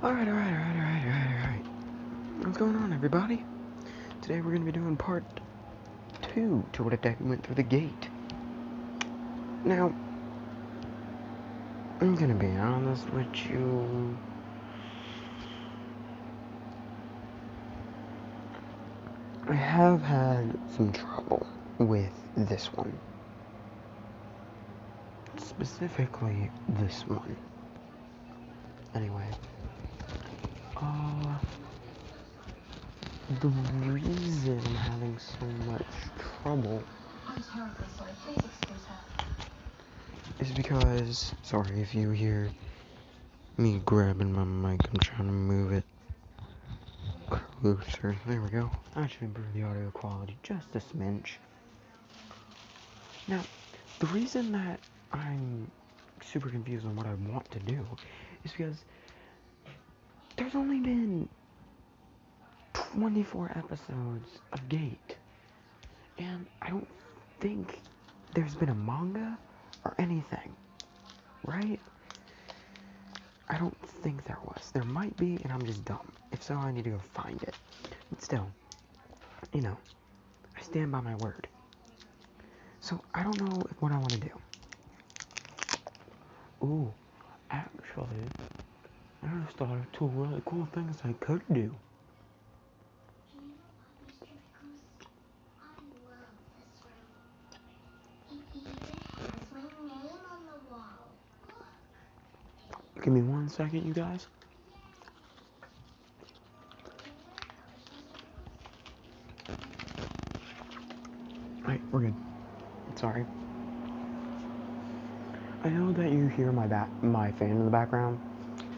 Alright. What's going on, everybody? Today we're going to be doing part 2 to what deku went through the gate. Now, I'm going to be honest with you. I have had some trouble with this one. Specifically, this one. Anyway. The reason I'm having so much trouble is because, sorry if you hear me grabbing my mic, I'm trying to move it closer. There we go. I should improve the audio quality just a smidge. Now, the reason that I'm super confused on what I want to do is because there's only been 24 episodes of Gate, and I don't think there's been a manga or anything, right? I don't think there was. There might be, and I'm just dumb. If so, I need to go find it. But still, you know, I stand by my word. So, I don't know what I want to do. Ooh, actually, I just thought of two really cool things I could do. Give me 1 second, you guys. Alright, we're good. Sorry. I know that you hear my fan in the background.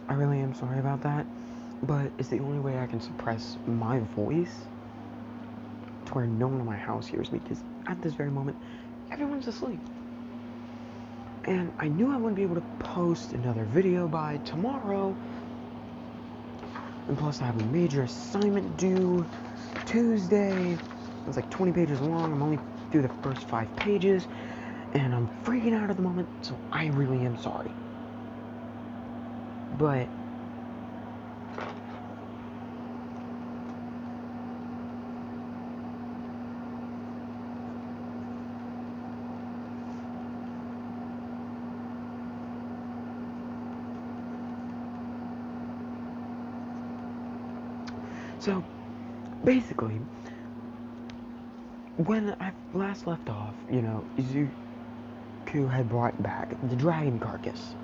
I really am sorry about that, but it's the only way I can suppress my voice to where no one in my house hears me, because at this very moment, everyone's asleep. And I knew I wouldn't be able to post another video by tomorrow, and plus I have a major assignment due Tuesday. It's like 20 pages long. I'm only through the first 5 pages, and I'm freaking out at the moment, so I really am sorry. But so basically, when I last left off, Izuku had brought back the dragon carcass,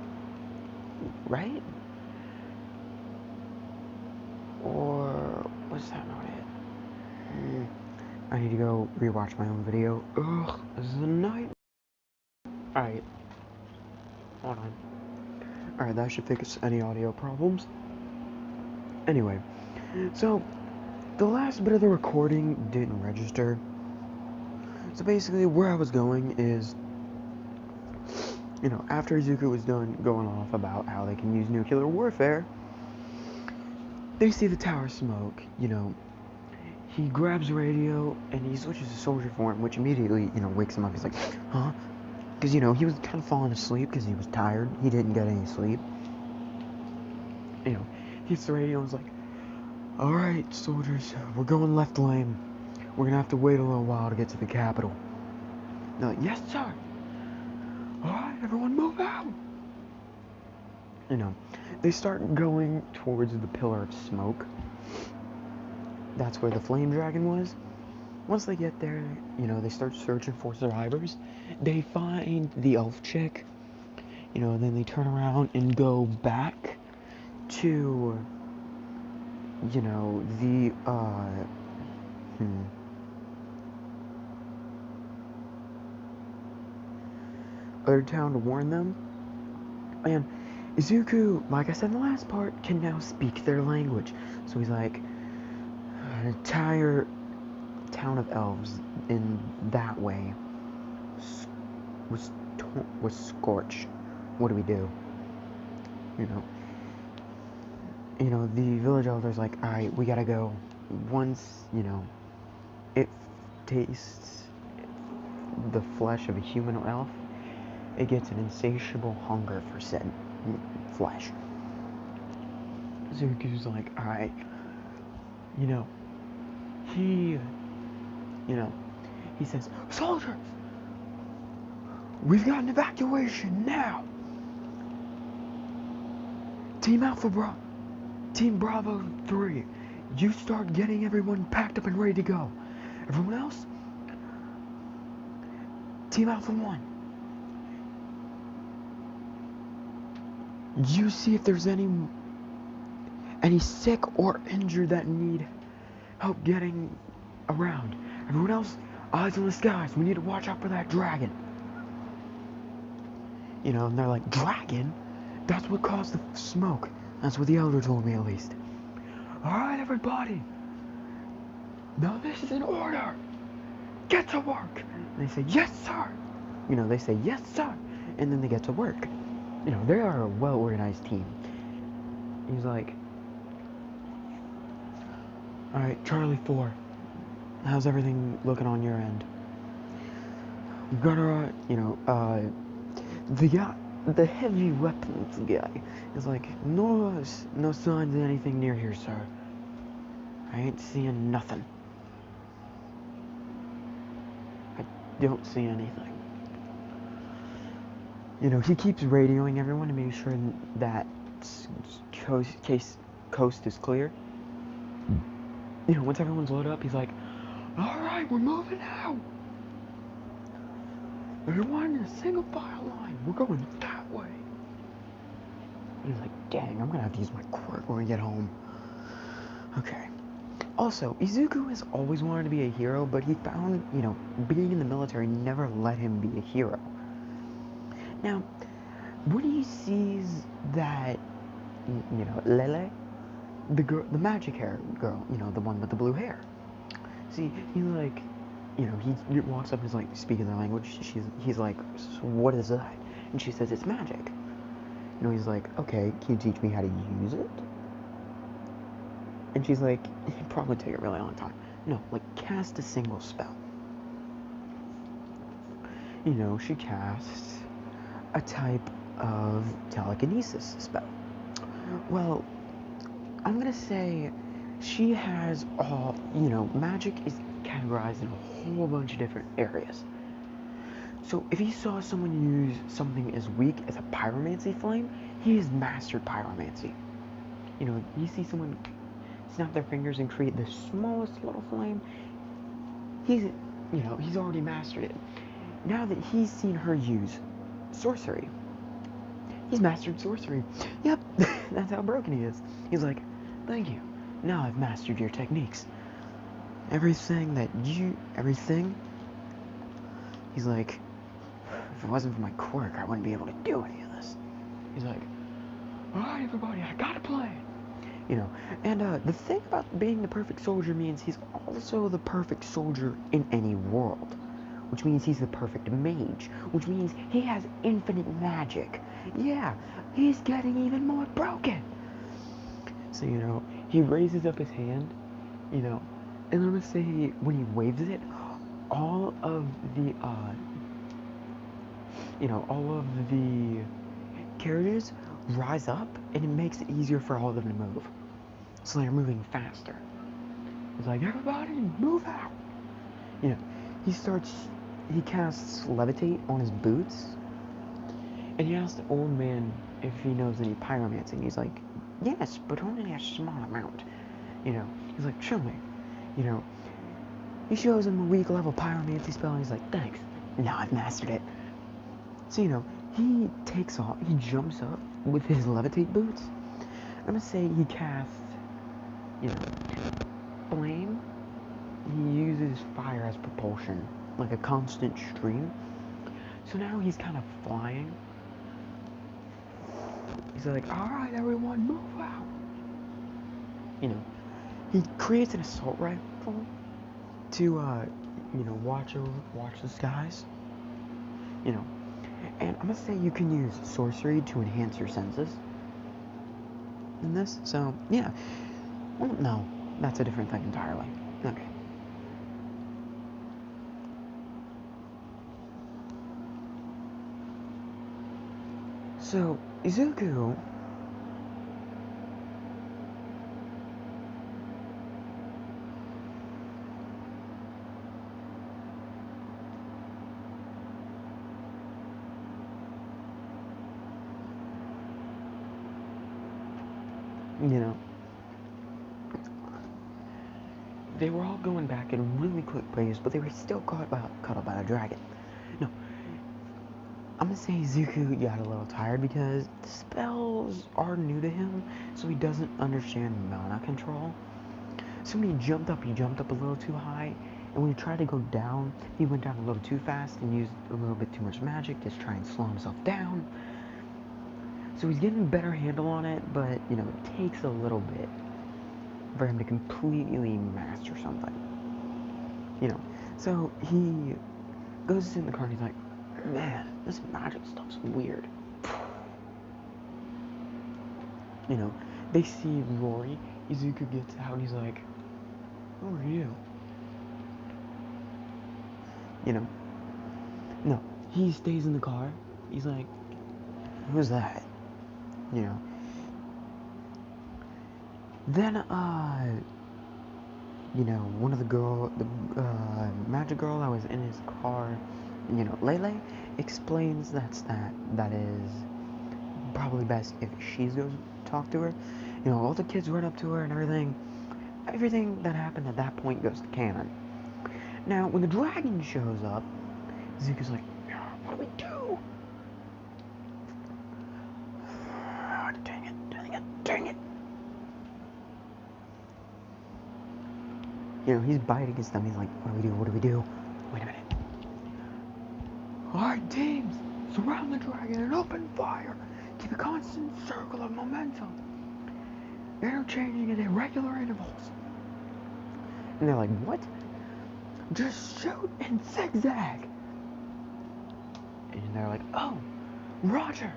right? Or was that not it? I need to go rewatch my own video. Ugh, this is a night. Alright. Hold on. Alright, that should fix any audio problems. Anyway, so the last bit of the recording didn't register. So basically, where I was going is, after Izuku was done going off about how they can use nuclear warfare, they see the tower smoke, he grabs the radio and he switches to soldier form, which immediately, wakes him up. He's like, huh? Because, he was kind of falling asleep because he was tired. He didn't get any sleep. He hits the radio and was like, alright, soldiers, we're going left lane. We're going to have to wait a little while to get to the capital. They're like, yes, sir. Alright, everyone move out. They start going towards the pillar of smoke. That's where the flame dragon was. Once they get there, they start searching for survivors. They find the elf chick, then they turn around and go back to, the, other town to warn them. And Izuku, like I said in the last part, can now speak their language. So he's like, an entire town of elves in that way was scorched. What do we do? The village elder's like, alright, we gotta go. Once, it tastes the flesh of a human or elf, it gets an insatiable hunger for said flesh. Zuko's like, alright, you know, he, you know, he says, soldiers, we've got an evacuation now. Team Bravo 3, you start getting everyone packed up and ready to go. Everyone else, Team Alpha 1, you see if there's any sick or injured that need help getting around. Everyone else, eyes on the skies. We need to watch out for that dragon. You know, and they're like, dragon? That's what caused the smoke. That's what the elder told me, at least. Alright, everybody. Now this is an order. Get to work. And they say, yes, sir. You know, they say, yes, sir. And then they get to work. You know, they are a well-organized team. He's like, alright, Charlie 4. How's everything looking on your end? We've got our, the heavy weapons guy is like, no signs of anything near here, sir. I ain't seeing nothing. I don't see anything. You know, he keeps radioing everyone to make sure that coast is clear. You know, once everyone's loaded up, he's like, alright, we're moving out. Everyone in a single file line. We're going that way. And he's like, dang, I'm gonna have to use my quirk when we get home. Okay. Also, Izuku has always wanted to be a hero, but he found, you know, being in the military never let him be a hero. Now, when he sees that, you know, Lele, the magic hair girl, you know, the one with the blue hair. See, he's like, you know, he walks up and is like speaking their language. He's like, so what is that? And she says, it's magic. You know, he's like, okay, can you teach me how to use it? And she's like, it'd probably take a really long time. No, like, cast a single spell. You know, she casts a type of telekinesis spell. Well, I'm gonna say she has all, you know, magic is categorized in a whole bunch of different areas. So if he saw someone use something as weak as a pyromancy flame, he has mastered pyromancy. You know, you see someone snap their fingers and create the smallest little flame, he's already mastered it. Now that he's seen her use sorcery, he's mastered sorcery. Yep, that's how broken he is. He's like, thank you. Now I've mastered your techniques. Everything. He's like, if it wasn't for my quirk, I wouldn't be able to do any of this. He's like, alright, everybody, I got a plan. You know, and the thing about being the perfect soldier means he's also the perfect soldier in any world. Which means he's the perfect mage. Which means he has infinite magic. Yeah, he's getting even more broken. So, you know, he raises up his hand, you know, and I'm gonna say when he waves it, all of the carriages rise up, and it makes it easier for all of them to move. So they're moving faster. It's like, everybody, move out. You know, he casts levitate on his boots, and he asks the old man if he knows any pyromancy, and he's like, yes, but only a small amount. You know, he's like, show me. You know, he shows him a weak level pyromancy spell, and he's like, thanks, now I've mastered it. So, you know, he takes off, he jumps up with his levitate boots. I'm gonna say he casts, you know, flame. He uses fire as propulsion, like a constant stream. So now he's kind of flying. He's like, alright, everyone, move out. You know, he creates an assault rifle to, you know, watch the skies. You know, and I'm gonna say you can use sorcery to enhance your senses in this. So, yeah. Well, no, that's a different thing entirely. Okay. So, Izuku You know, they were all going back at a really quick pace, but they were still caught up by the dragon. No, I'm gonna say Zuko got a little tired because the spells are new to him, so he doesn't understand mana control. So when he jumped up a little too high, and when he tried to go down, he went down a little too fast and used a little bit too much magic to try and slow himself down. So he's getting a better handle on it, but, you know, it takes a little bit for him to completely master something. You know, so he goes to sit in the car and he's like, man, this magic stuff's weird. You know, they see Rory. Izuku gets out and he's like, who are you? You know, no, he stays in the car. He's like, who's that? You know. Then, you know, one of the magic girl that was in his car, you know, Lele, explains that is probably best if she goes talk to her. You know, all the kids run up to her and everything. Everything that happened at that point goes to canon. Now, when the dragon shows up, Zuko's like, what do we do? Dang it. You know, he's biting his thumb. He's like, what do we do? Wait a minute. Alright, teams, surround the dragon and open fire. Keep a constant circle of momentum, interchanging at irregular intervals. And they're like, what? Just shoot and zigzag. And they're like, oh, Roger.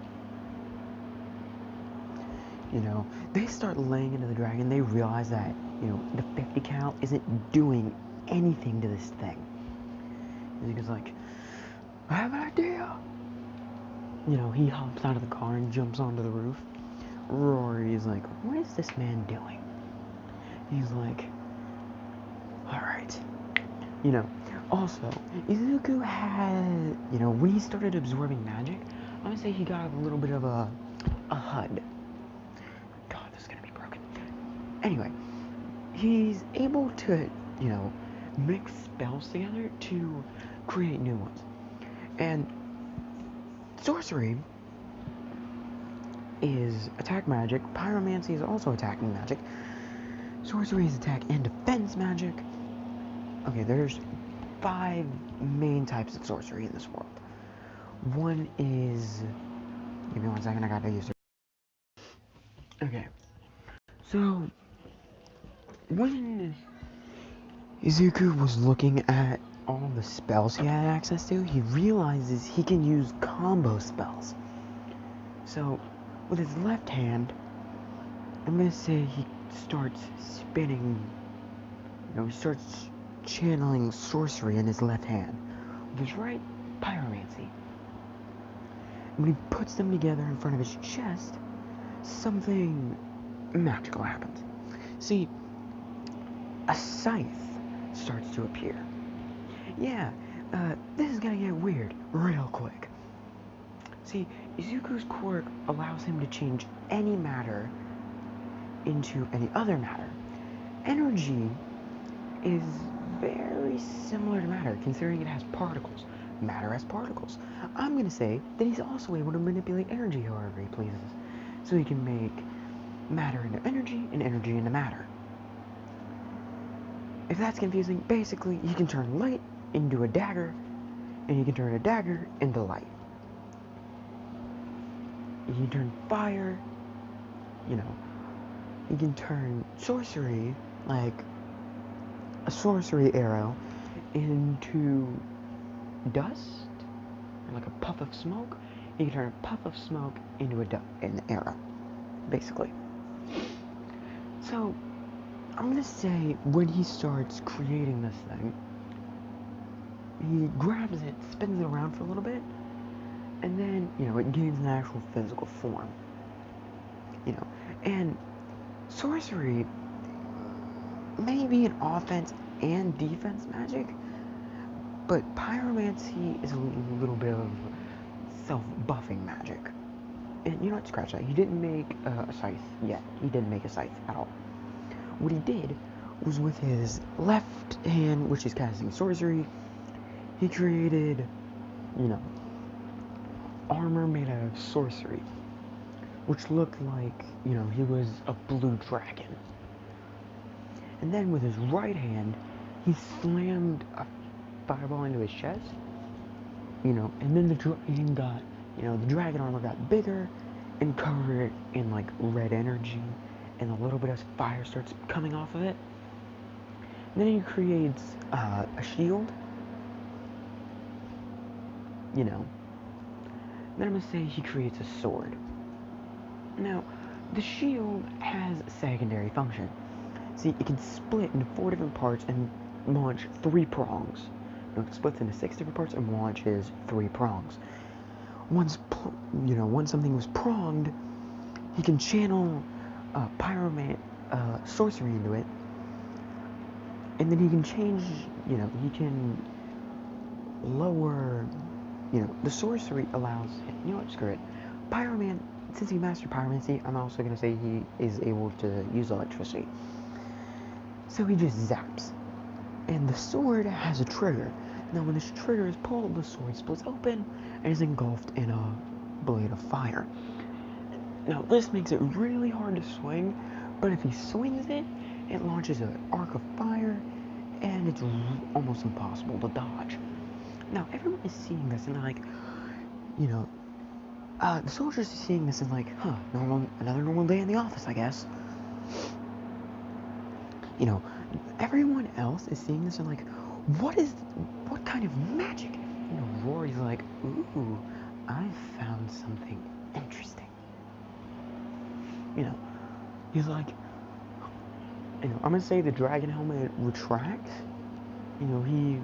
You know, they start laying into the dragon. They realize that, you know, the 50 cal isn't doing anything to this thing. And he goes like, I have an idea. You know, he hops out of the car and jumps onto the roof. Rory's like, what is this man doing? He's like, alright. You know, also, Izuku had, you know, when he started absorbing magic, I'm gonna say he got a little bit of a HUD. God, this is gonna be broken. Anyway, he's able to, you know, mix spells together to create new ones. And sorcery is attack magic. Pyromancy is also attacking magic. Sorcery is attack and defense magic. Okay, there's 5 main types of sorcery in this world. One is... Give me 1 second, I gotta use it. Okay. So, when Izuku was looking at all the spells he had access to, he realizes he can use combo spells. So, with his left hand, I'm gonna say he starts spinning, you know, he starts channeling sorcery in his left hand. With his right, pyromancy. And when he puts them together in front of his chest, something magical happens. See, a scythe starts to appear. Yeah, this is gonna get weird real quick. See, Izuku's quirk allows him to change any matter into any other matter. Energy is very similar to matter, considering it has particles. Matter has particles. I'm gonna say that he's also able to manipulate energy however he pleases. So he can make matter into energy and energy into matter. If that's confusing, basically he can turn light into a dagger, and he can turn a dagger into light. He can turn fire, you know, he can turn sorcery, like a sorcery arrow, into dust, or like a puff of smoke. He can turn a puff of smoke into an arrow, basically. So, I'm gonna say when he starts creating this thing, he grabs it, spins it around for a little bit, and then, you know, it gains an actual physical form. You know, and sorcery may be an offense and defense magic, but pyromancy is a little bit of self-buffing magic. and you know what, scratch that. He didn't make a scythe yet. He didn't make a scythe at all. What he did was with his left hand, which is casting sorcery, he created, you know, armor made out of sorcery, which looked like, you know, he was a blue dragon. And then with his right hand, he slammed a fireball into his chest, you know, and then the dragon got, you know, the dragon armor got bigger and covered in like red energy, and a little bit of fire starts coming off of it. And then he creates a shield, you know. Then I'm gonna say he creates a sword. Now, the shield has a secondary function. See, it can split into 4 different parts and launch 3 prongs. You know, it splits into 6 different parts and launches 3 prongs. Once something was pronged, he can channel pyromant sorcery into it, and then he can change, you know, he can lower, you know, the sorcery allows, you know what, screw it. Pyromant, since he mastered pyromancy, I'm also going to say he is able to use electricity. So he just zaps. And the sword has a trigger. Now when this trigger is pulled, the sword splits open and is engulfed in a blade of fire. Now this makes it really hard to swing, but if he swings it, it launches an arc of fire, and it's almost impossible to dodge. Now everyone is seeing this and they're like, you know, the soldiers are seeing this and like, another normal day in the office, I guess. You know, everyone else is seeing this and like, what kind of magic? You know, Rory's like, ooh, I found something interesting. You know, he's like, you know, I'm gonna say the dragon helmet retracts. You know, he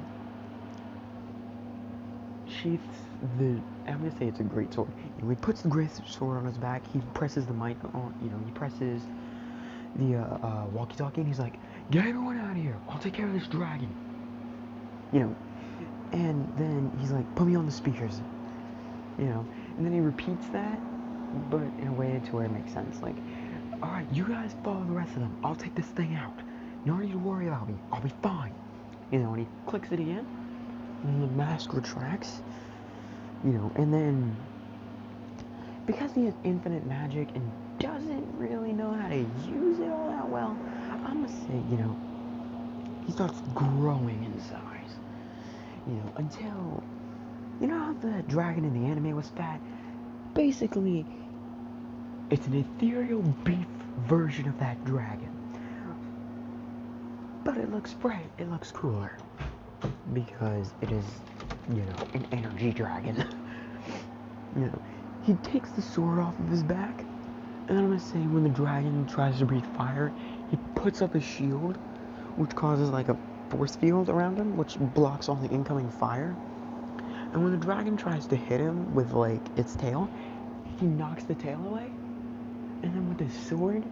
sheaths I'm gonna say it's a great sword. You know, he puts the great sword on his back. He presses the mic on. You know, he presses the walkie-talkie, and he's like, "Get everyone out of here! I'll take care of this dragon." You know, and then he's like, "Put me on the speakers." You know, and then he repeats that, but in a way to where it makes sense. Like, all right, you guys follow the rest of them. I'll take this thing out. You don't need to worry about me. I'll be fine. You know, and he clicks it again, and the mask retracts. You know, and then because he has infinite magic and doesn't really know how to use it all that well, I'm gonna say, you know, he starts growing in size. You know, until, you know how the dragon in the anime was fat? Basically, it's an ethereal beef version of that dragon. But it looks bright, it looks cooler. Because it is, you know, an energy dragon. You know, he takes the sword off of his back, and I'm gonna say when the dragon tries to breathe fire, he puts up a shield, which causes like a force field around him, which blocks all the incoming fire. And when the dragon tries to hit him with like its tail, he knocks the tail away. And then with his sword,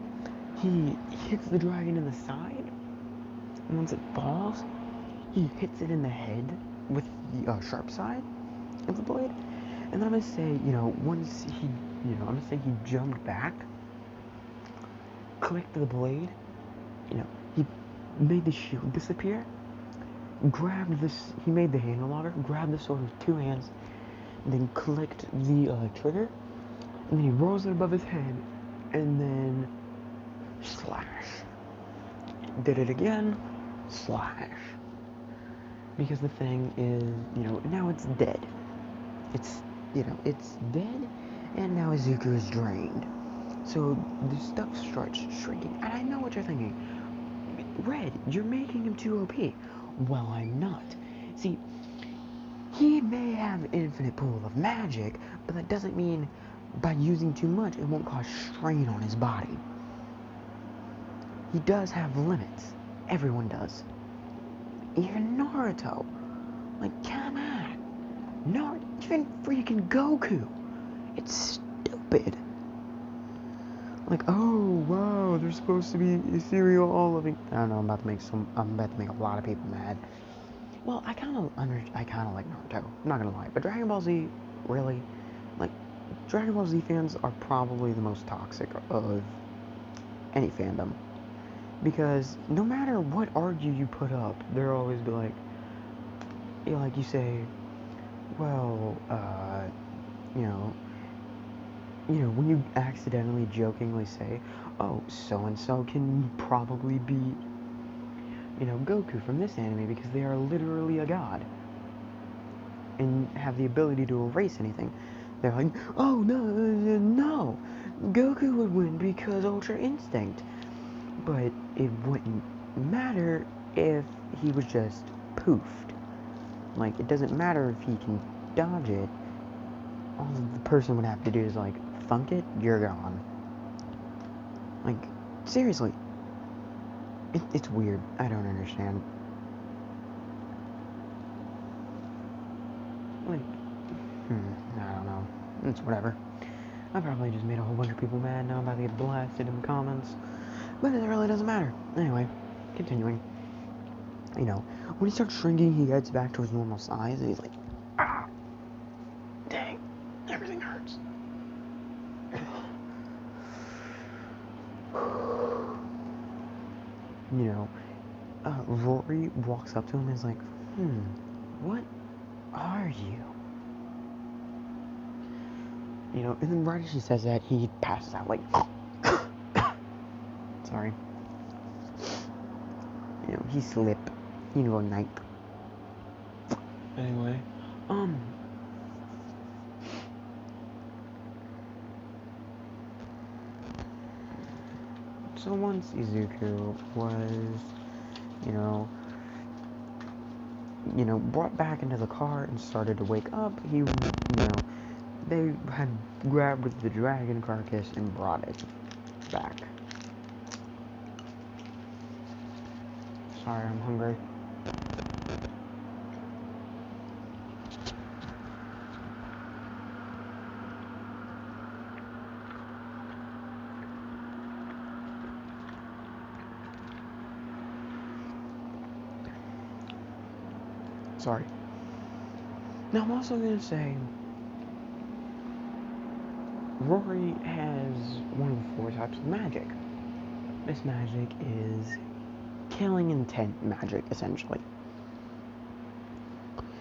he hits the dragon in the side. And once it falls, he hits it in the head with the sharp side of the blade. And then I'm gonna say, you know, once he, you know, I'm gonna say he jumped back, clicked the blade, you know, he made the shield disappear, grabbed this, he made the handle longer, grabbed the sword with 2 hands, and then clicked the trigger, and then he rolls it above his head, and then slash. Did it again, slash. Because the thing is, you know, now it's dead. It's, you know, it's dead, and now Izuku is drained. So the stuff starts shrinking, and I know what you're thinking. Red, you're making him too OP. Well, I'm not. See, he may have an infinite pool of magic, but that doesn't mean by using too much it won't cause strain on his body. He does have limits. Everyone does. Even Naruto. Like, come on. Naruto, even freaking Goku. It's stupid. Like, oh, wow, they're supposed to be ethereal, all living. I don't know, I'm about to make a lot of people mad. Well, I kind of like Naruto. I'm not gonna lie, but Dragon Ball Z, really, like, Dragon Ball Z fans are probably the most toxic of any fandom. Because no matter what argue you put up, they'll always be like, you say, well, you know, when you accidentally jokingly say, oh, so-and-so can probably beat, Goku from this anime because they are literally a god and have the ability to erase anything. They're like, oh, no, Goku would win because Ultra Instinct. But it wouldn't matter if he was just poofed. Like, it doesn't matter if he can dodge it. All the person would have to do is, thunk it, you're gone. Like, seriously. It's weird. I don't understand. Like, I don't know. It's whatever. I probably just made a whole bunch of people mad. Now I'm about to get blasted in the comments. But it really doesn't matter. Anyway, continuing. When he starts shrinking, he gets back to his normal size, and he's like, ah, dang, everything hurts. Rory walks up to him and is like, what are you? And then right as she says that, he passes out like, sorry. He slipped. Night. Anyway, so once Izuku was, brought back into the car and started to wake up, they had grabbed the dragon carcass and brought it back. Sorry, I'm hungry. Sorry. Now I'm also going to say, Rory has one of the 4 types of magic. This magic is killing intent magic, essentially.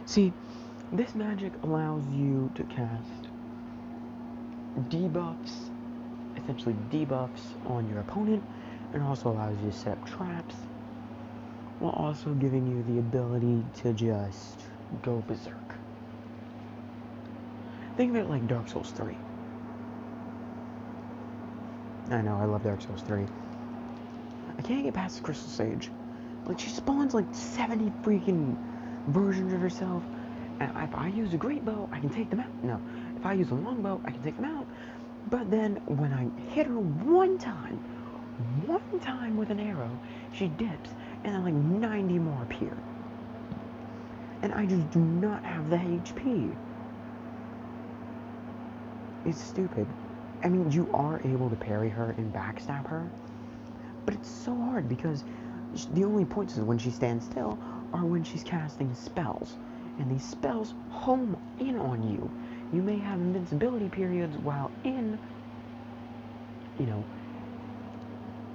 See, this magic allows you to cast debuffs, essentially debuffs on your opponent, and also allows you to set up traps, while also giving you the ability to just go berserk. Think of it like Dark Souls 3. I know, I love Dark Souls 3. I can't get past the Crystal Sage. Like, she spawns like 70 freaking versions of herself, and if I use a great bow, I can take them out. No, if I use a longbow, I can take them out. But then, when I hit her one time with an arrow, she dips, and then like 90 more appear. And I just do not have the HP. It's stupid. I mean, you are able to parry her and backstab her, but it's so hard because the only points is when she stands still or when she's casting spells. And these spells home in on you. You may have invincibility periods while in,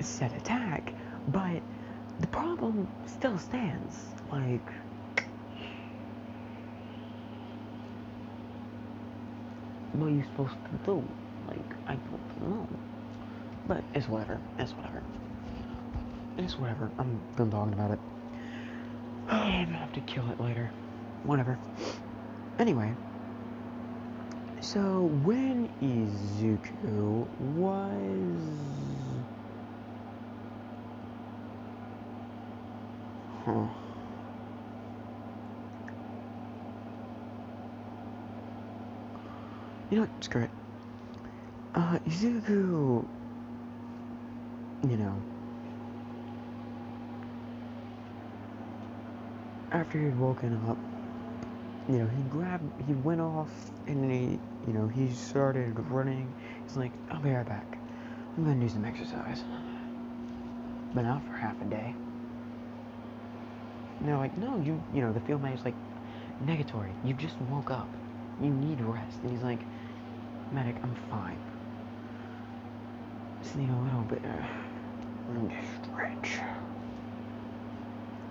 set attack, but the problem still stands. Like, what are you supposed to do? Like, I don't know. But it's whatever. I'm done talking about it. I'm gonna have to kill it later. Whatever. Anyway. So, when Izuku was... You know what? Screw it. Izuku... after he had woken up, he went off, and he started running. He's like, I'll be right back. I'm gonna do some exercise. Been out for half a day. And they're like, no, the field manager's like, negatory, you just woke up. You need rest. And he's like, medic, I'm fine. Just need a little bit of stretch.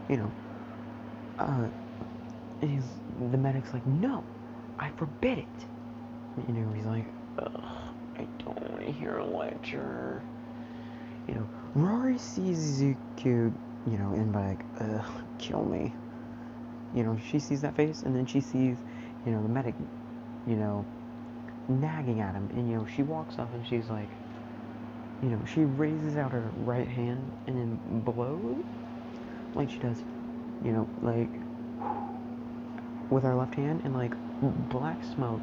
You know, the medic's like, no, I forbid it. You know, he's like, ugh, I don't want to hear a lecture. You know, Rory sees Zuko, you know, and like, ugh, kill me. You know, she sees that face, and then she sees, you know, the medic, you know, nagging at him, and, you know, she walks up and she's like, you know, she raises out her right hand and then blows, like she does, you know, like, with her left hand, and, like, black smoke,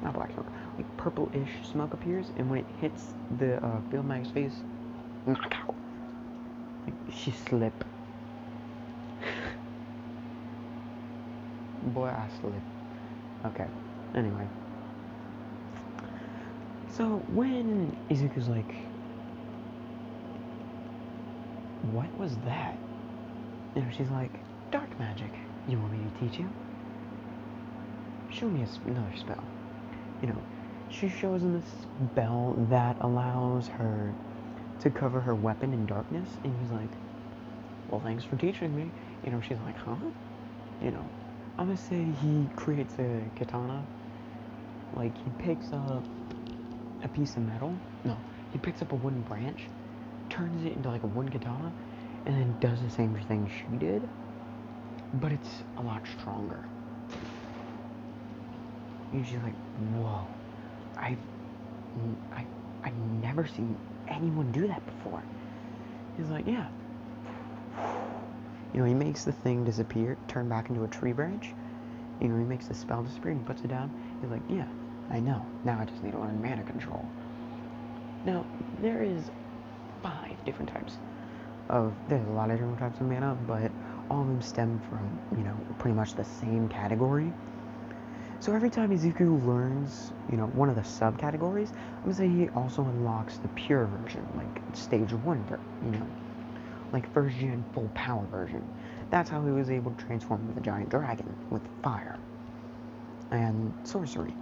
not black smoke, like, purple-ish smoke appears, and when it hits the, field mag's face, knockout. Like, she slip. Boy, I slip. Okay, anyway. So, when Izuku's like, what was that? You know, she's like, dark magic. You want me to teach you? Show me another spell. You know, she shows him a spell that allows her to cover her weapon in darkness, and he's like, well, thanks for teaching me. You know, she's like, huh? You know, I'm gonna say he creates a katana. Like, he picks up a piece of metal. No, he picks up a wooden branch, turns it into like a wooden katana, and then does the same thing she did, but it's a lot stronger. And she's like, whoa, I've never seen anyone do that before. He's like, yeah. You know, he makes the thing disappear, turn back into a tree branch. You know, he makes the spell disappear and he puts it down. He's like, yeah, I know. Now I just need to learn mana control. Now, there's a lot of different types of mana, but all of them stem from, you know, pretty much the same category. So every time Izuku learns, you know, one of the subcategories, I'm gonna say he also unlocks the pure version, like stage 1, you know, like first gen full power version. That's how he was able to transform into the giant dragon with fire and sorcery.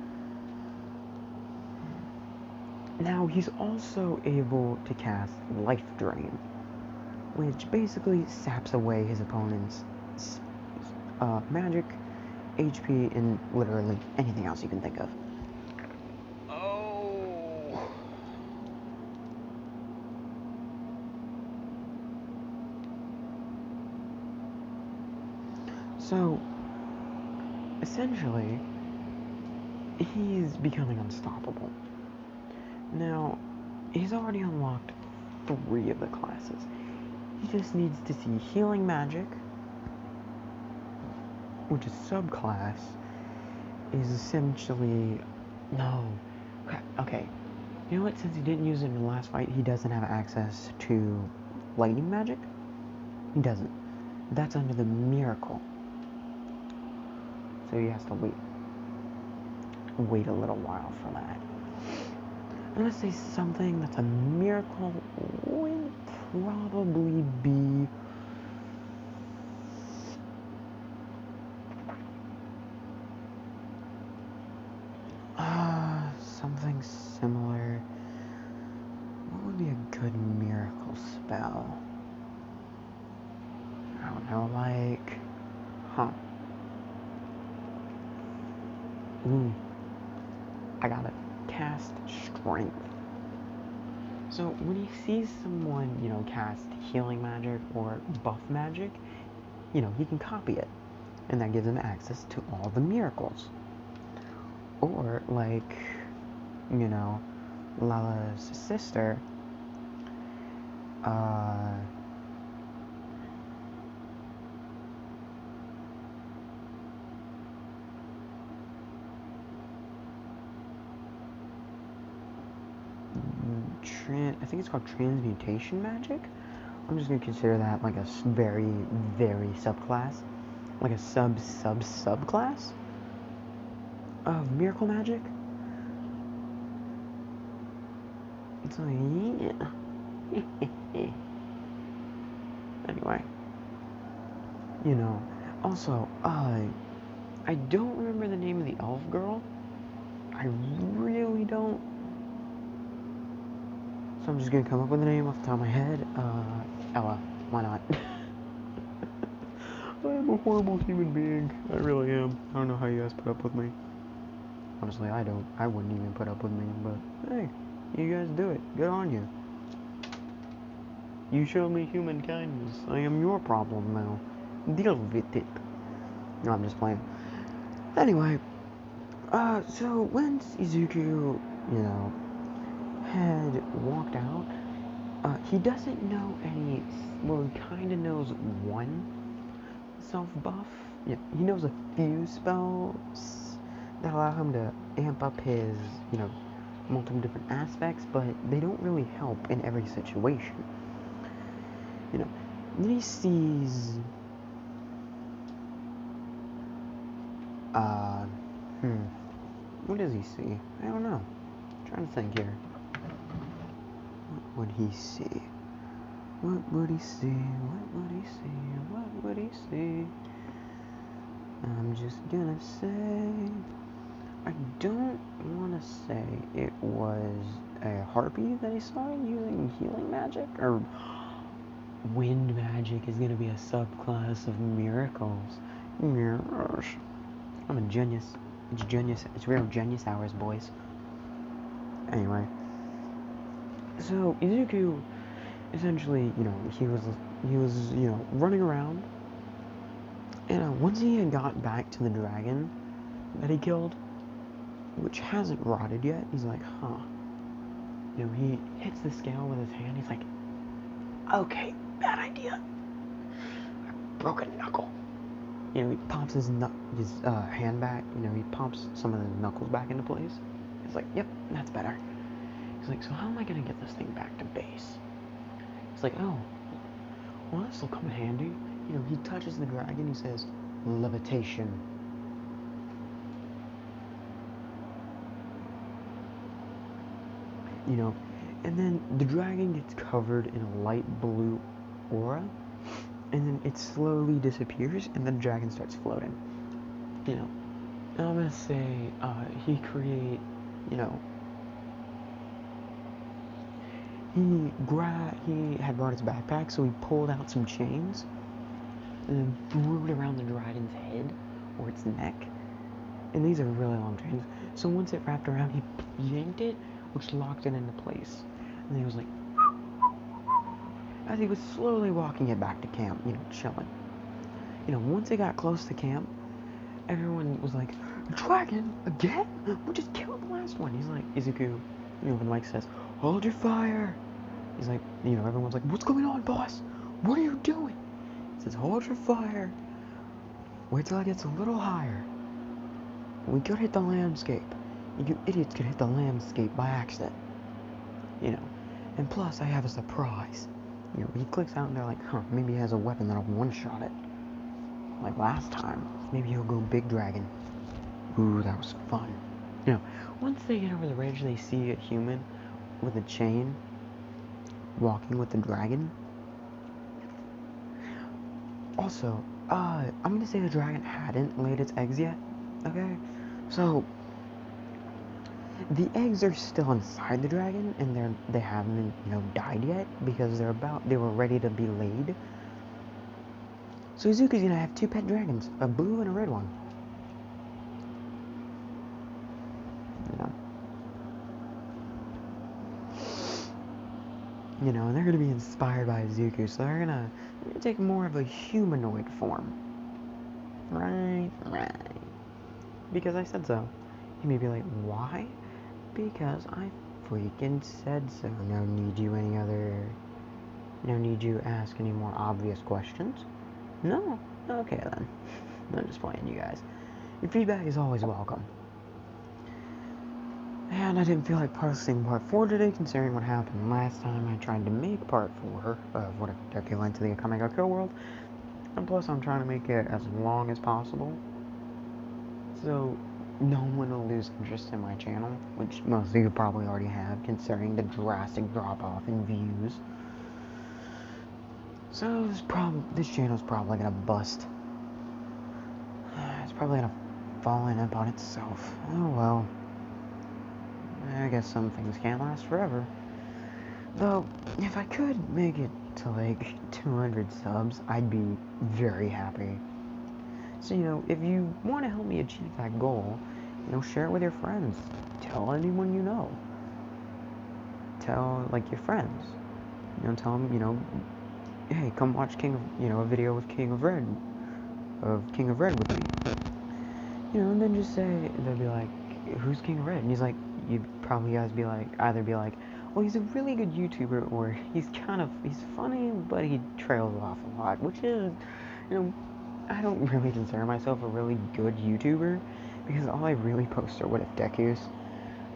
Now he's also able to cast Life Drain, which basically saps away his opponent's magic, HP, and literally anything else you can think of. Oh. So, essentially, he's becoming unstoppable. Now, he's already unlocked 3 of the classes. He just needs to see Healing Magic, which is subclass, is essentially... No. Okay. You know what? Since he didn't use it in the last fight, he doesn't have access to Lightning Magic. He doesn't. That's under the Miracle. So he has to wait a little while for that. I'm gonna say something that's a miracle would probably be... something similar. What would be a good miracle spell? I don't know, like... Huh. Ooh. I got it. Cast Strength. So when he sees someone, you know, cast healing magic or buff magic, you know, he can copy it. And that gives him access to all the miracles. Or, like, you know, Lala's sister, I think it's called transmutation magic. I'm just gonna consider that like a very, very subclass, like a subclass of miracle magic. It's like, yeah. Anyway, you know. Also, I don't remember the name of the elf girl. I really don't. So I'm just gonna come up with a name off the top of my head. Ella. Why not? I am a horrible human being. I really am. I don't know how you guys put up with me. Honestly, I don't. I wouldn't even put up with me, but hey, you guys do it. Good on you. You showed me human kindness. I am your problem now. Deal with it. No, I'm just playing. Anyway, so when Izuku, had walked out, he doesn't know any, well, he kind of knows one self-buff. Yeah, he knows a few spells that allow him to amp up his, multiple different aspects, but they don't really help in every situation. Then he sees, what does he see? I don't know. I'm trying to think here. What would he see? What would he see? What would he see? What would he see? I'm just gonna say, I don't want to say it was a harpy that he saw using healing magic, or wind magic is gonna be a subclass of miracles. Mirrors. I'm a genius. It's genius. It's real genius hours, boys. Anyway, so Izuku, essentially, he was, running around, and once he had got back to the dragon that he killed, which hasn't rotted yet, he's like, huh. He hits the scale with his hand. He's like, okay, bad idea. I broke a knuckle. He pops his hand back. He pops some of the knuckles back into place. He's like, yep, that's better. He's like, so how am I gonna get this thing back to base? He's like, oh, well, this will come in handy. He touches the dragon. He says, levitation. And then the dragon gets covered in a light blue aura, and then it slowly disappears, and then the dragon starts floating. And I'm gonna say, he had brought his backpack, so he pulled out some chains, and then threw it around the dragon's head, or its neck, and these are really long chains, so once it wrapped around, he yanked it, which locked it into place. And then he was like, as he was slowly walking it back to camp, chilling. Once it got close to camp, everyone was like, dragon, again? We just killed the last one. He's like, Izuku, when Mike says, hold your fire. He's like, everyone's like, what's going on, boss? What are you doing? He says, hold your fire. Wait till it gets a little higher. We could hit the landscape. You idiots could hit the landscape by accident. And plus, I have a surprise. He clicks out and they're like, huh, maybe he has a weapon that'll one-shot it. Like last time. Maybe he'll go big dragon. Ooh, that was fun. Once they get over the ridge, they see a human with a chain walking with the dragon. Also, I'm gonna say the dragon hadn't laid its eggs yet. Okay? So, the eggs are still inside the dragon, and they haven't, died yet, because they were ready to be laid. So Izuku's gonna have two pet dragons, a blue and a red one. And they're gonna be inspired by Izuku, so they're gonna take more of a humanoid form. Right. Because I said so. You may be like, why? Because I freaking said so. No need you ask any more obvious questions. No? Okay then. I'm just playing, you guys. Your feedback is always welcome. And I didn't feel like posting part 4 today, considering what happened last time I tried to make part 4 of What If Deku went to the Akame ga Kill World. And plus, I'm trying to make it as long as possible, so no one will lose interest in my channel, which most of you probably already have, considering the drastic drop-off in views. So this channel's probably gonna bust. It's probably gonna fall in upon itself. Oh well. I guess some things can't last forever. Though, if I could make it to like 200 subs, I'd be very happy. So, if you want to help me achieve that goal, share it with your friends. Tell anyone you know. Tell, like, your friends. Tell them, hey, come watch a video with King of Red with me. And then just say, they'll be like, who's King of Red? And he's like, you'd probably guys either be like, well, he's a really good YouTuber, or he's funny, but he trails off a lot, which is, I don't really consider myself a really good YouTuber, because all I really post are what if decus.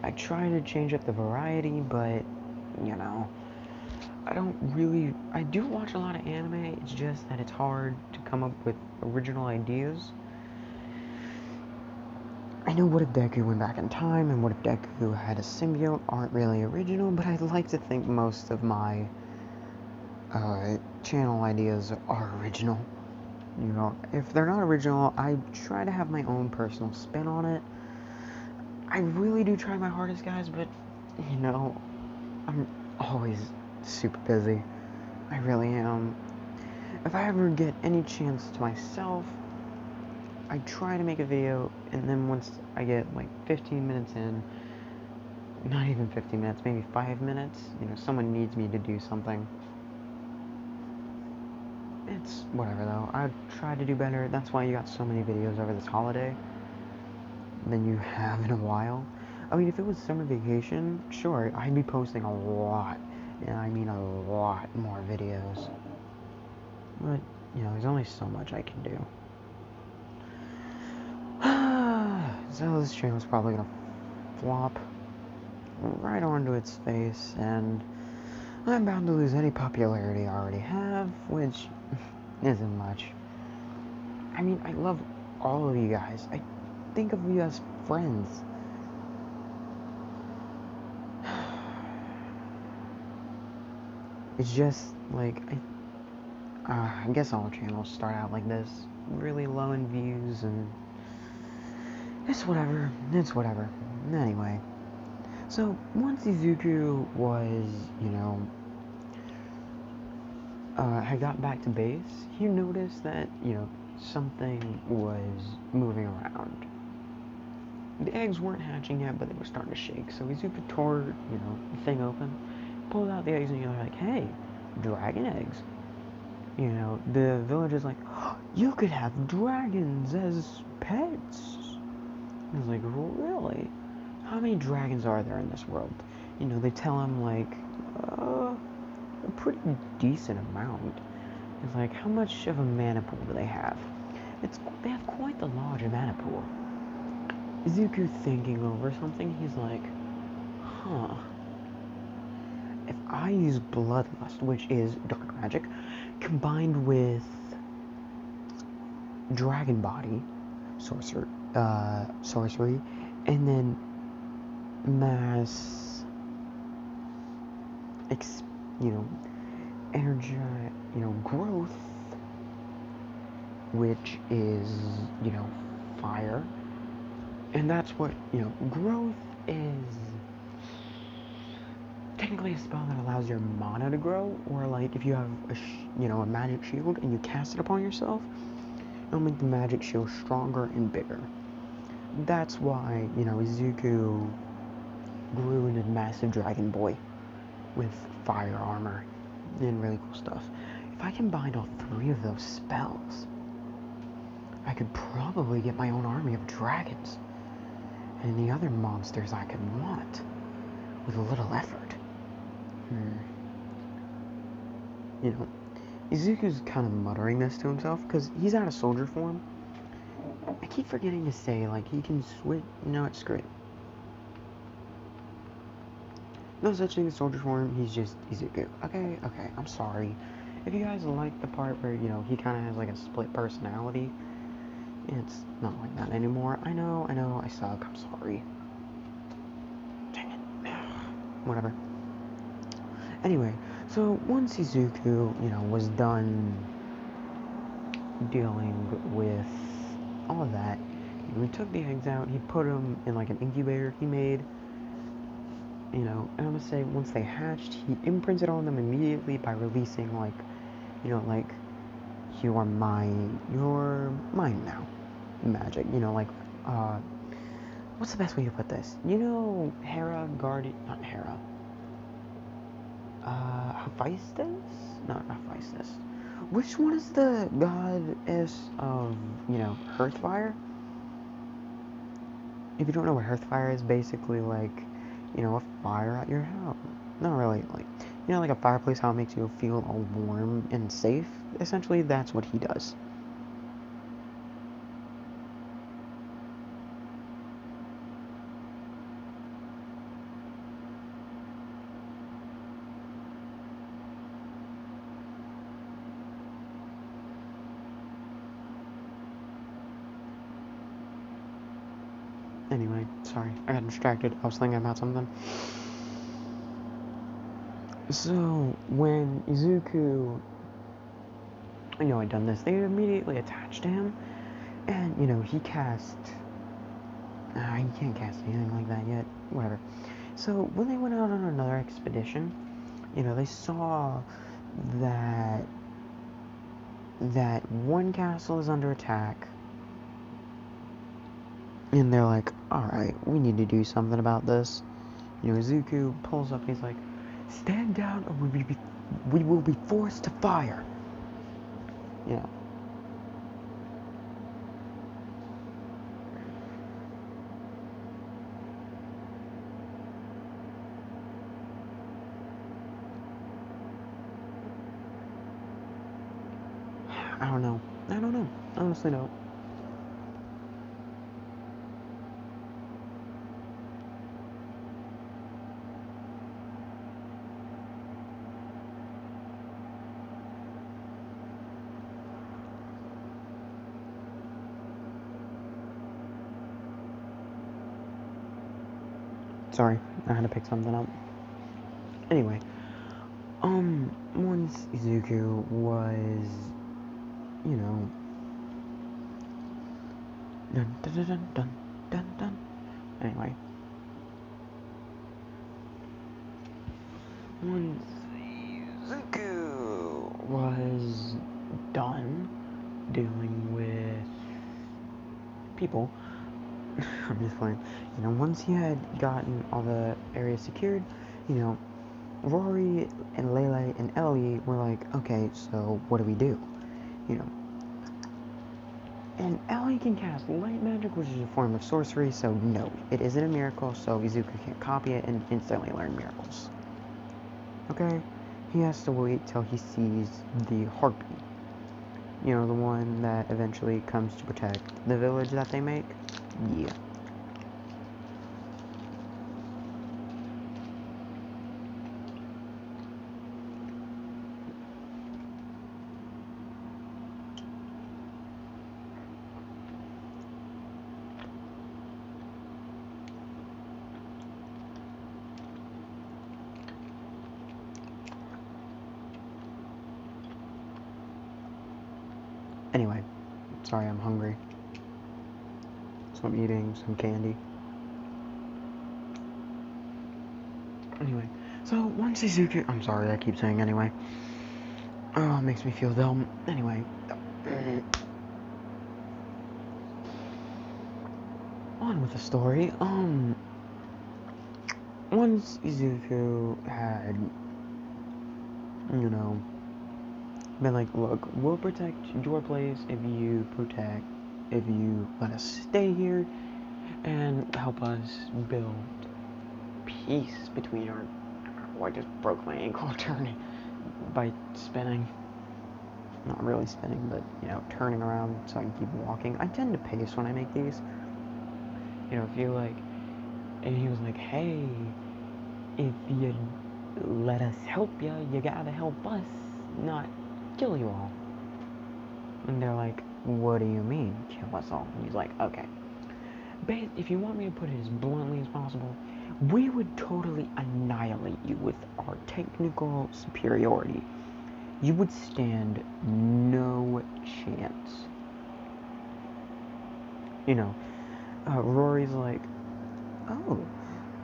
I try to change up the variety, but, I do watch a lot of anime, it's just that it's hard to come up with original ideas. I know What If Deku went back in time and What If Deku had a symbiote aren't really original, but I'd like to think most of my channel ideas are original. If they're not original, I try to have my own personal spin on it. I really do try my hardest, guys, but, I'm always super busy. I really am. If I ever get any chance to myself, I try to make a video, and then once I get like 15 minutes in, not even 15 minutes, maybe 5 minutes, someone needs me to do something. It's whatever though, I try to do better. That's why you got so many videos over this holiday than you have in a while. I mean, if it was summer vacation, sure, I'd be posting a lot, and I mean a lot more videos. But, there's only so much I can do. So this channel's probably gonna flop right onto its face, and I'm bound to lose any popularity I already have, which isn't much. I mean, I love all of you guys. I think of you as friends. It's just, like, I guess all channels start out like this, really low in views, and it's whatever. Anyway, so once Izuku was, had got back to base, he noticed that, something was moving around. The eggs weren't hatching yet, but they were starting to shake, so Izuku tore, the thing open, pulled out the eggs, and you're like, hey, dragon eggs. The village is like, oh, you could have dragons as pets. I was like, really? How many dragons are there in this world? They tell him, like, a pretty decent amount. It's like, how much of a mana pool do they have? They have quite the large mana pool. Izuku thinking over something, he's like, huh. If I use Bloodlust, which is dark magic, combined with Dragon Body, sorcery, and then mass, energy, growth, which is, fire, and that's what, growth is technically a spell that allows your mana to grow, or like if you have a magic shield and you cast it upon yourself, it'll make the magic shield stronger and bigger. That's why, Izuku grew into massive dragon boy with fire armor and really cool stuff. If I combined all 3 of those spells, I could probably get my own army of dragons and the other monsters I could want with a little effort. Izuku's kind of muttering this to himself because he's out of soldier form. I keep forgetting to say, like, he can switch. No, it's great. No such thing as soldier form, he's just Izuku. Okay, I'm sorry. If you guys like the part where, he kind of has, like, a split personality, it's not like that anymore. I know, I suck, I'm sorry. Dang it. Whatever. Anyway, so once Izuku, was done dealing with all of that, he took the eggs out, he put them in, like, an incubator he made, And I'm gonna say once they hatched, he imprinted on them immediately by releasing, like, like, you're mine now, magic, uh, what's the best way to put this? Hera, Guardian, not Hera, Hephaestus? No, not Hephaestus. Which one is the goddess of, Hearthfire? If you don't know what Hearthfire is, basically like, a fire at your house. Not really, like, like a fireplace, how it makes you feel all warm and safe. Essentially, that's what he does. Anyway, sorry, I got distracted. I was thinking about something. So, when Izuku, had done this, they immediately attached to him, and, he cast, he can't cast anything like that yet, whatever. So, when they went out on another expedition, they saw that one castle is under attack, and they're like, alright, we need to do something about this. Izuku pulls up, and he's like, stand down or we will be forced to fire. Yeah. I don't know. I honestly don't. Sorry, I had to pick something up. Anyway, once Izuku was, dun dun dun dun dun dun dun. Anyway, once Izuku was done dealing with people, I'm just playing. Once he had gotten all the areas secured, Rory and Lele and Ellie were like, okay, so what do we do? And Ellie can cast light magic, which is a form of sorcery, so no, it isn't a miracle, so Izuku can't copy it and instantly learn miracles. Okay? He has to wait till he sees the harpy. The one that eventually comes to protect the village that they make. Yeah. Anyway, sorry, I'm hungry. So I'm eating some candy. Anyway, so once Izuku, I'm sorry, I keep saying anyway. Oh, it makes me feel dumb. Anyway, on with the story. Once Izuku had, been like, look, we'll protect your place if you let us stay here and help us build peace between our. Oh, I just broke my ankle turning by spinning. Not really spinning, but turning around so I can keep walking. I tend to pace when I make these. If you like, and he was like, hey, if you let us help you, you gotta help us, not kill you all. And they're like, what do you mean, kill us all? And he's like, okay. If you want me to put it as bluntly as possible, we would totally annihilate you with our technical superiority. You would stand no chance. Rory's like, oh,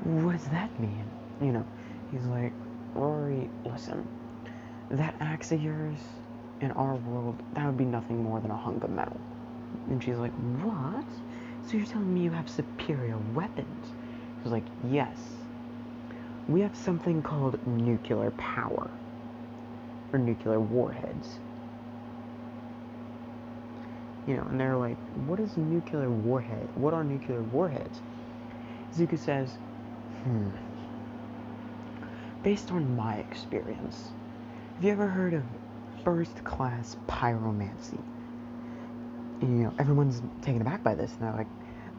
what does that mean? you know, he's like, Rory, listen, that axe of yours in our world, that would be nothing more than a hunk of metal. And she's like, what? So you're telling me you have superior weapons? He's like, yes. We have something called nuclear power, or nuclear warheads. You know, and they're like, what is nuclear warhead? What are nuclear warheads? Zuko says, based on my experience, have you ever heard of first-class pyromancy? You know, everyone's taken aback by this, and they're like,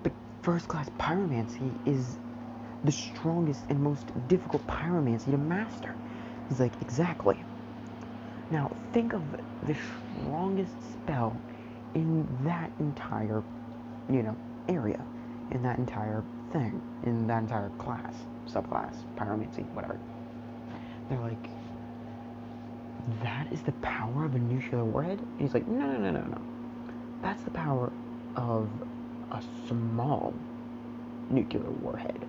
but first-class pyromancy is the strongest and most difficult pyromancy to master. He's like, exactly. Now, think of the strongest spell in that entire, area, in that entire thing, in that entire class, subclass, pyromancy, whatever. They're like, that is the power of a nuclear warhead? And he's like, no. That's the power of a small nuclear warhead.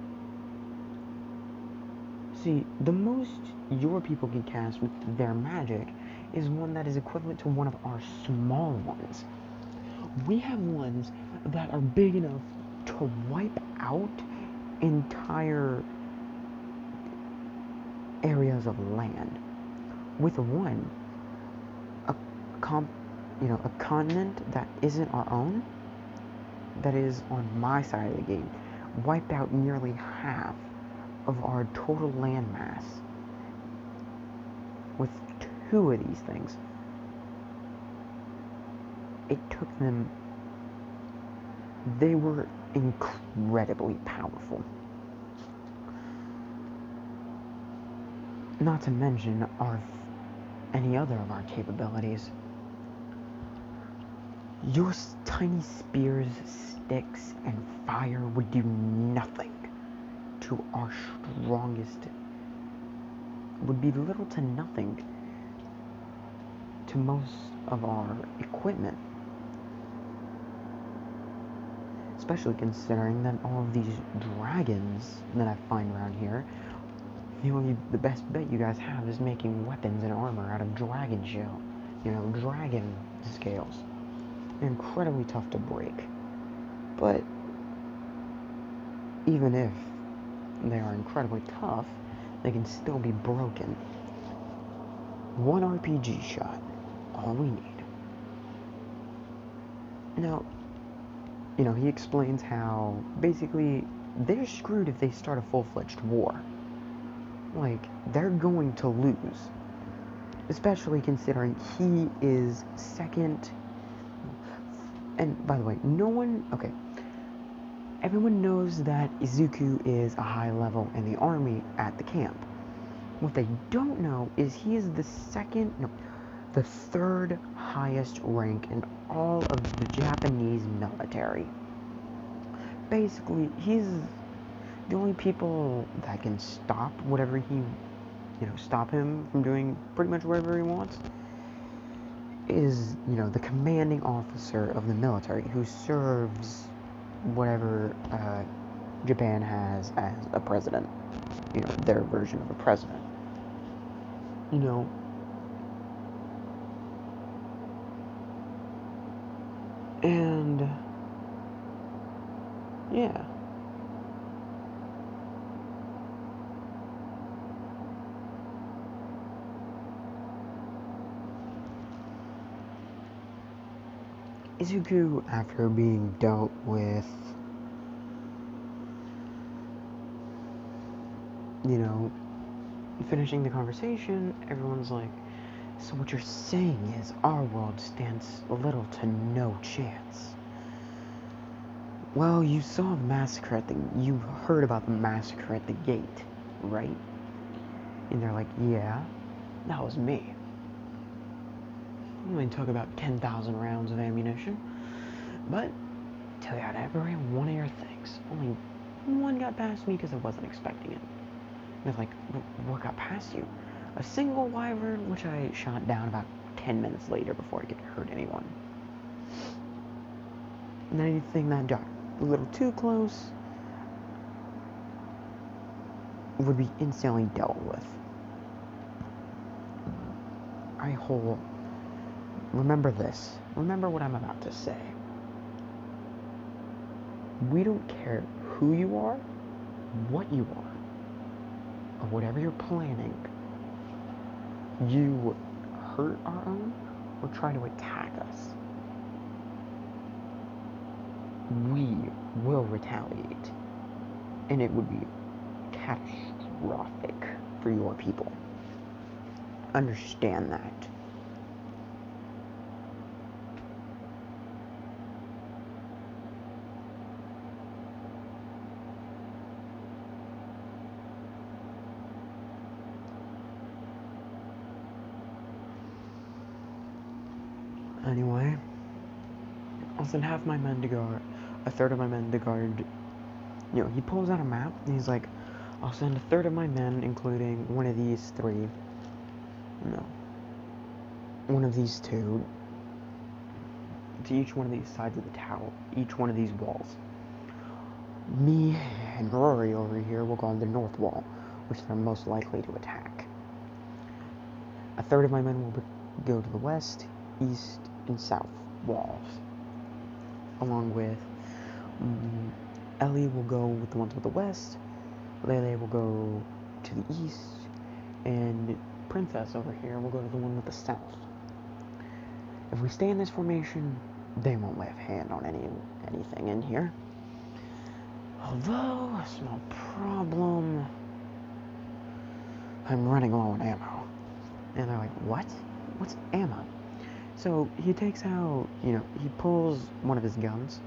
See, the most your people can cast with their magic is one that is equivalent to one of our small ones. We have ones that are big enough to wipe out entire areas of land. With one, a continent that isn't our own, that is on my side of the game, wiped out nearly half of our total land mass. With two of these things, it took them, they were incredibly powerful. Not to mention any other of our capabilities. Your tiny spears, sticks, and fire would do nothing to our strongest, would be little to nothing to most of our equipment. Especially considering that all of these dragons that I find around here, the best bet you guys have is making weapons and armor out of dragon shell. Dragon scales. They're incredibly tough to break. But even if they are incredibly tough, they can still be broken. One RPG shot, all we need. Now, he explains how basically they're screwed if they start a full-fledged war. Like, they're going to lose. Especially considering he is second. And by the way, everyone knows that Izuku is a high level in the army at the camp. What they don't know is he is the third highest rank in all of the Japanese military. Basically, he's the only people that can stop whatever stop him from doing pretty much whatever he wants is, the commanding officer of the military who serves whatever Japan has as a president, their version of a president. And yeah. Izuku, after being dealt with, finishing the conversation, everyone's like, so what you're saying is our world stands little to no chance. Well, you saw the massacre you heard about the massacre at the gate, right? And they're like, yeah, that was me. Only took about 10,000 rounds of ammunition, but took out every one of your things. Only one got past me because I wasn't expecting it. And they're like, what got past you? A single wyvern, which I shot down about 10 minutes later before I could hurt anyone. And anything that got a little too close, would be instantly dealt with. Remember this. Remember what I'm about to say. We don't care who you are, what you are, or whatever you're planning. You hurt our own or try to attack us. We will retaliate. And it would be catastrophic for your people. Understand that. Anyway, I'll send half my men to guard, a third of my men to guard. He pulls out a map and he's like, I'll send a third of my men, including one of these three. No. One of these two. To each one of these sides of the tower. Each one of these walls. Me and Rory over here will go on the north wall, which they're most likely to attack. A third of my men will go to the west, east, and south walls. Along with Ellie will go with the ones with the west, Lele will go to the east, and Princess over here will go to the one with the south. If we stay in this formation, they won't lay a hand on anything in here. Although, a small problem, I'm running low on ammo. And they're like, what? What's ammo? So he takes out, he pulls one of his guns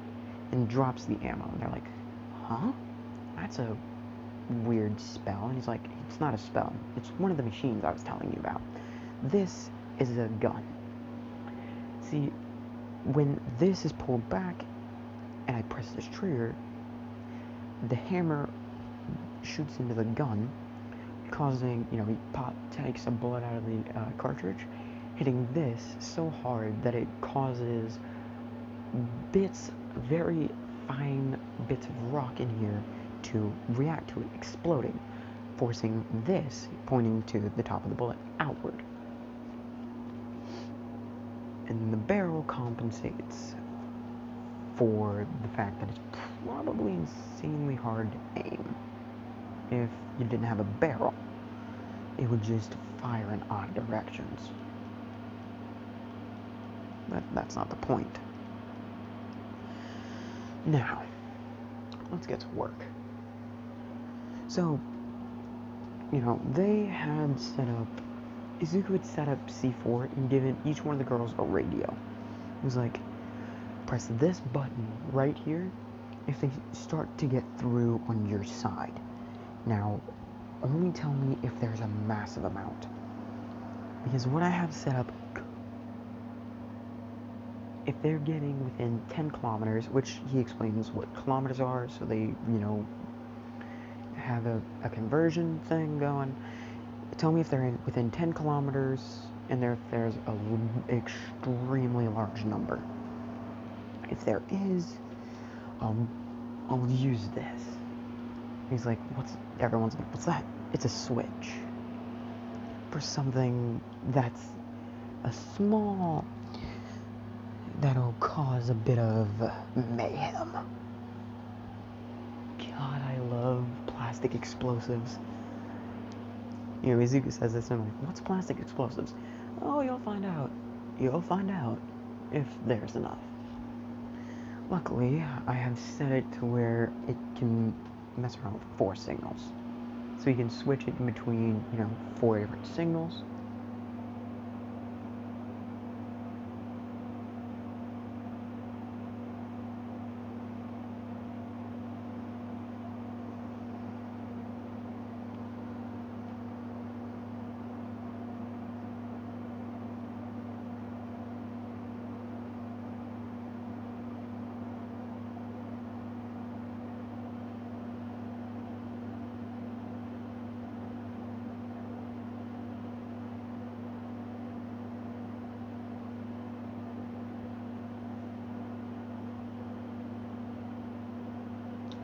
and drops the ammo. And they're like, huh? That's a weird spell. And he's like, it's not a spell. It's one of the machines I was telling you about. This is a gun. See, when this is pulled back and I press this trigger, the hammer shoots into the gun, causing, he takes a bullet out of the cartridge, hitting this so hard that it causes very fine bits of rock in here to react to it, exploding, forcing this, pointing to the top of the bullet, outward. And the barrel compensates for the fact that it's probably insanely hard to aim. If you didn't have a barrel, it would just fire in odd directions. But that's not the point. Now, let's get to work. So, they had set up, Izuku had set up C4 and given each one of the girls a radio. It was like, press this button right here if they start to get through on your side. Now, only tell me if there's a massive amount. Because what I have set up, if they're getting within 10 kilometers, which he explains what kilometers are, so they, have a conversion thing going. Tell me if they're within 10 kilometers, and if there's an extremely large number. If there is, I'll use this. He's like, everyone's like, what's that? It's a switch. For something that's a small, that'll cause a bit of mayhem. God, I love plastic explosives. Izuku says this, and I'm like, what's plastic explosives? Oh, you'll find out. You'll find out if there's enough. Luckily, I have set it to where it can mess around with 4 signals. So you can switch it in between, 4 different signals.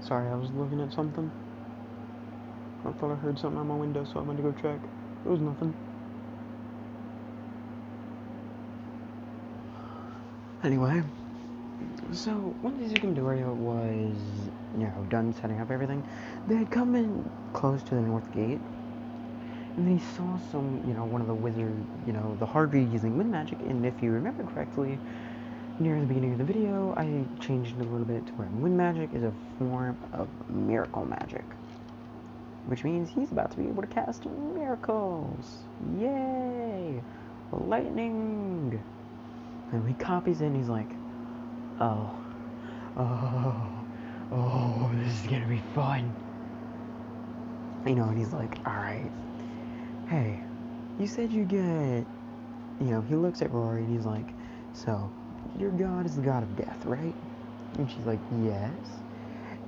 Sorry, I was looking at something. I thought I heard something on my window, so I went to go check. It was nothing. Anyway, so once Izuku Midoriya was, done setting up everything, they had come in close to the north gate, and then he saw one of the wizard, the Harvey using wind magic, and if you remember correctly, near the beginning of the video, I changed it a little bit to where wind magic is a form of miracle magic, which means he's about to be able to cast miracles. Yay! Lightning! And he copies it and he's like, oh, this is gonna be fun. And he's like, alright, hey, you said you get, he looks at Rory and he's like, so, your god is the god of death, right? And she's like, yes.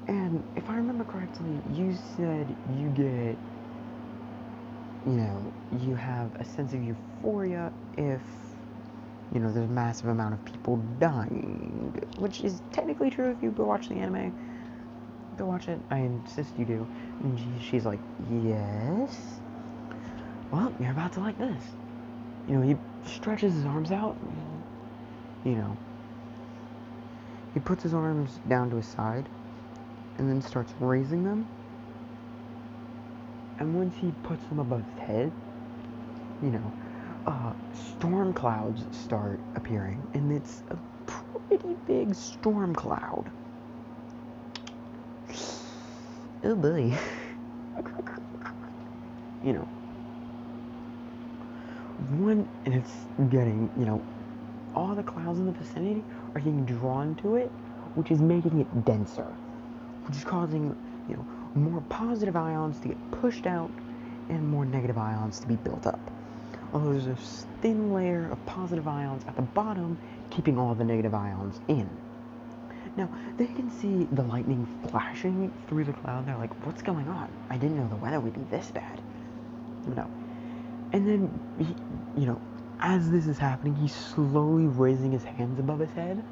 And if I remember correctly, you said you get, you have a sense of euphoria if, there's a massive amount of people dying, which is technically true if you go watch the anime. Go watch it, I insist you do. And she's like, yes? Well, you're about to like this. He stretches his arms out, he puts his arms down to his side, and then starts raising them. And once he puts them above his head, storm clouds start appearing, and it's a pretty big storm cloud. Oh boy. And it's getting, all the clouds in the vicinity are getting drawn to it, which is making it denser, which is causing, more positive ions to get pushed out and more negative ions to be built up. Although there's a thin layer of positive ions at the bottom, keeping all the negative ions in. Now, they can see the lightning flashing through the cloud. They're like, what's going on? I didn't know the weather would be this bad. No. And then, as this is happening, he's slowly raising his hands above his head.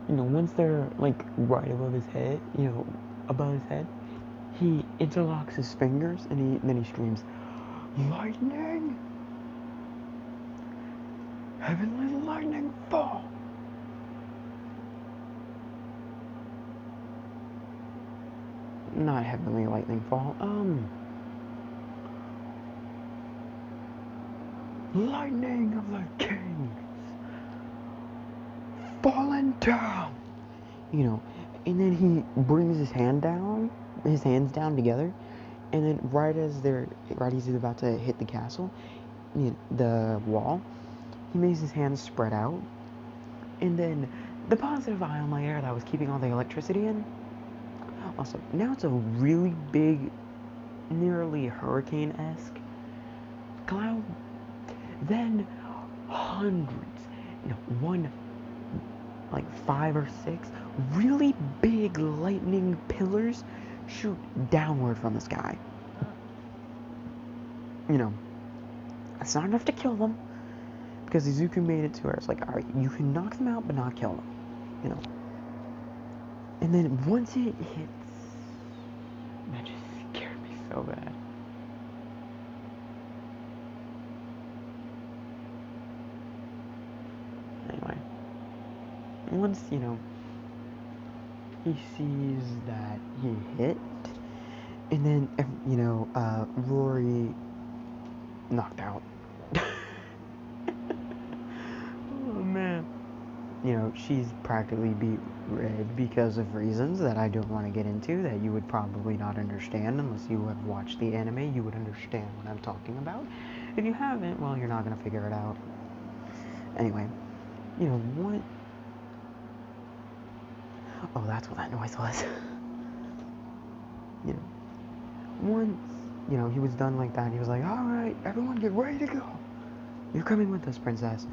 Once they're, right above his head, he interlocks his fingers, and then he screams, lightning! Heavenly lightning fall! Not heavenly lightning fall, lightning of the kings! Fallen down! And then he brings his hands down together, and then right as he's about to hit the castle, the wall, he makes his hands spread out, and then the positive ion layer that was keeping all the electricity in, also, now it's a really big, nearly hurricane-esque cloud, then hundreds, 5 or 6 really big lightning pillars shoot downward from the sky. It's not enough to kill them, because Izuku made it to where it's like, alright, you can knock them out, but not kill them, And then once it hits, that just scared me so bad. Anyway, once, he sees that he hit, and then, Rory knocked out. Oh, man. She's practically beat red because of reasons that I don't want to get into, that you would probably not understand unless you have watched the anime. You would understand what I'm talking about. If you haven't, well, you're not going to figure it out. Anyway, what... Oh, that's what that noise was. Once, he was done like that, he was like, alright, everyone get ready to go. You're coming with us, princess.